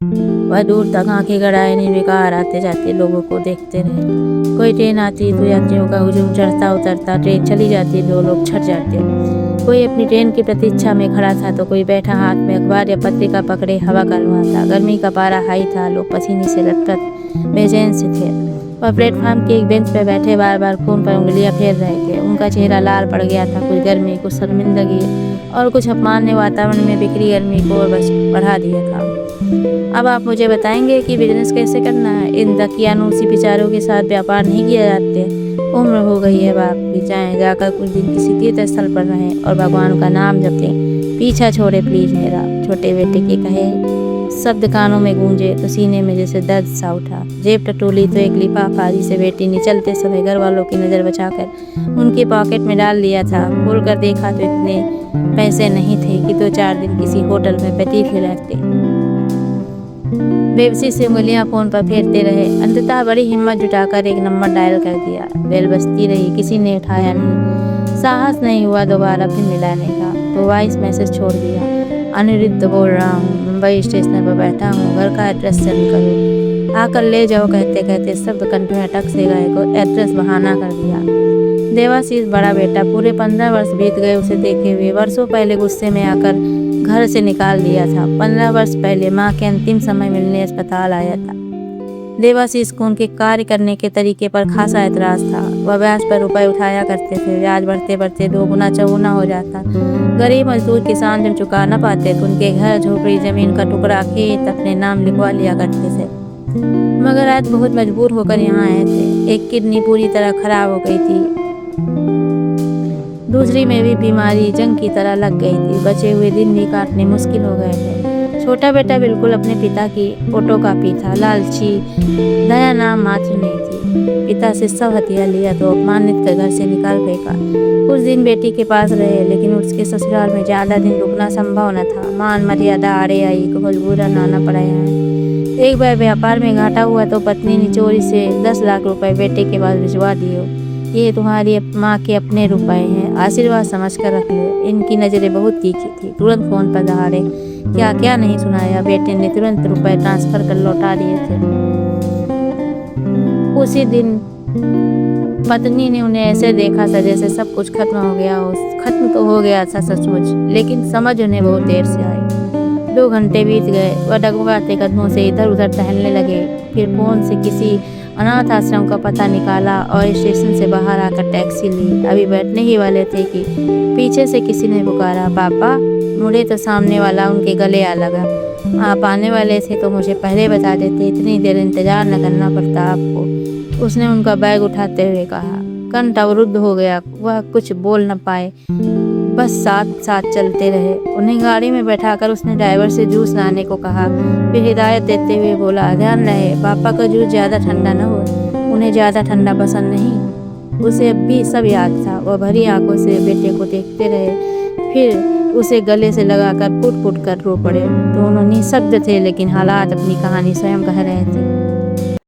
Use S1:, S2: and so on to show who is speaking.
S1: वह दूर तक आंखें गड़ाए निर्विकार आते जाते लोगों को देखते रहे। कोई ट्रेन आती तो यात्रियों का हुजूम चढ़ता उतरता, ट्रेन चली जाती तो लोग छट जाते। कोई अपनी ट्रेन की प्रतीक्षा में खड़ा था तो कोई बैठा हाथ में अखबार या पत्रिका पकड़े हवा कर रहा था। गर्मी का पारा हाई था, लोग पसीने से लथपथ बेचैन से थे। वह प्लेटफार्म के एक बेंच पर बैठे बार बार खून पर उंगलियां फेर रहे थे। उनका चेहरा लाल पड़ गया था, कुछ गर्मी, कुछ शर्मिंदगी और कुछ अपमान ने वातावरण में बिखरी गर्मी को और बस बढ़ा दिया था। अब आप मुझे बताएंगे कि बिजनेस कैसे करना है? इन दकियानूसी विचारों के साथ व्यापार नहीं किया जाते। उम्र हो गई है, बाप भी जाएं, जाकर कुछ दिन किसी तीर्थ स्थल पर रहें और भगवान का नाम जपें। पीछा छोड़े प्लीज मेरा। छोटे बेटे के कहे शब्द कानों में गूंजे तो सीने में जैसे दर्द सा उठा। जेब टटोली तो एक लिफाफा से बेटी ने चलते समय घर वालों की नज़र बचाकर उनके पॉकेट में डाल लिया था। खोल कर देखा तो इतने पैसे नहीं थे कि 2-4 दिन किसी होटल में पैतीखे रहते। बेबसी से उंगलियां फोन पर फेरते रहे। अंततः बड़ी हिम्मत जुटाकर एक नंबर डायल कर दिया। बेल बजती रही, किसी ने उठाया नहीं। साहस नहीं हुआ दोबारा फिर मिलाने का, तो वॉइस मैसेज छोड़ दिया। अनिरुद्ध बोल रहा हूँ, मुंबई स्टेशन पर बैठा हूँ, घर का एड्रेस सेंड करो, आकर ले जाओ। कहते कहते शब्द कंठ में अटक से गए को एड्रेस बहाना कर दिया। देवाशीष बड़ा बेटा, पूरे 15 वर्ष बीत गए उसे देखे हुए। वर्षों पहले गुस्से में आकर घर से निकाल दिया था। 15 वर्ष पहले माँ के अंतिम समय मिलने अस्पताल आया था। देवाशीष को उनके कार्य करने के तरीके पर खासा एतराज था। वह ब्याज पर रुपए उठाया करते थे। ब्याज बढ़ते बढ़ते 2 गुना 4 गुना हो जाता। गरीब मजदूर किसान जब चुका न पाते तो उनके घर, झोपड़ी, जमीन का टुकड़ा, खेत अपने नाम लिखवा लिया करते थे। मगर आज बहुत मजबूर होकर यहाँ आए थे। एक किडनी पूरी तरह खराब हो गई थी, दूसरी में भी बीमारी जंग की तरह लग गई थी। बचे हुए दिन भी काटने मुश्किल हो गए थे। छोटा बेटा बिल्कुल अपने पिता की फोटोकॉपी था। लालची, दया नाम मात्र नहीं थी। पिता से सब हथियार लिया तो अपमानित कर घर से निकाल फेंका। कुछ दिन बेटी के पास रहे, लेकिन उसके ससुराल में ज्यादा दिन रुकना संभव न था। मान मर्यादा आड़े आई को मजबूरन आना पड़ा है। एक बार व्यापार में घाटा हुआ तो पत्नी ने चोरी से 10 लाख रुपए बेटे के पास भिजवा दिए। ये तुम्हारी माँ के अपने रुपए हैं, आशीर्वाद समझ कर रख लो। इनकी नज़रें बहुत तीखी थी। तुरंत फोन पर दहाड़े क्या क्या नहीं सुनाया। बेटे ने तुरंत रुपए ट्रांसफर कर लौटा दिए थे। उसी दिन पत्नी ने उन्हें ऐसे देखा था जैसे सब कुछ खत्म हो गया हो। खत्म तो हो गया था सचमुच, लेकिन समझ उन्हें बहुत देर से आई। 2 घंटे बीत गए। वह डगमगाते कदमों से इधर उधर टहलने लगे। फिर फोन से किसी अनाथ आश्रम का पता निकाला और स्टेशन से बाहर आकर टैक्सी ली। अभी बैठने ही वाले थे कि पीछे से किसी ने पुकारा, पापा। मुड़े तो सामने वाला उनके गले आ लगा। आप आने वाले थे तो मुझे पहले बता देते, इतनी देर इंतजार न करना पड़ता आपको। उसने उनका बैग उठाते हुए कहा। कंठ अवरुद्ध हो गया, वह कुछ बोल न पाए, बस साथ साथ चलते रहे। उन्हें गाड़ी में बैठाकर उसने ड्राइवर से जूस लाने को कहा। फिर हिदायत देते हुए बोला, ध्यान रहे पापा का जूस ज़्यादा ठंडा न हो, उन्हें ज़्यादा ठंडा पसंद नहीं। उसे अब भी सब याद था। वह भरी आंखों से बेटे को देखते रहे, फिर उसे गले से लगाकर फुट फुट कर रो पड़े। दोनों निःशब्द थे, लेकिन हालात अपनी कहानी स्वयं कह रहे थे।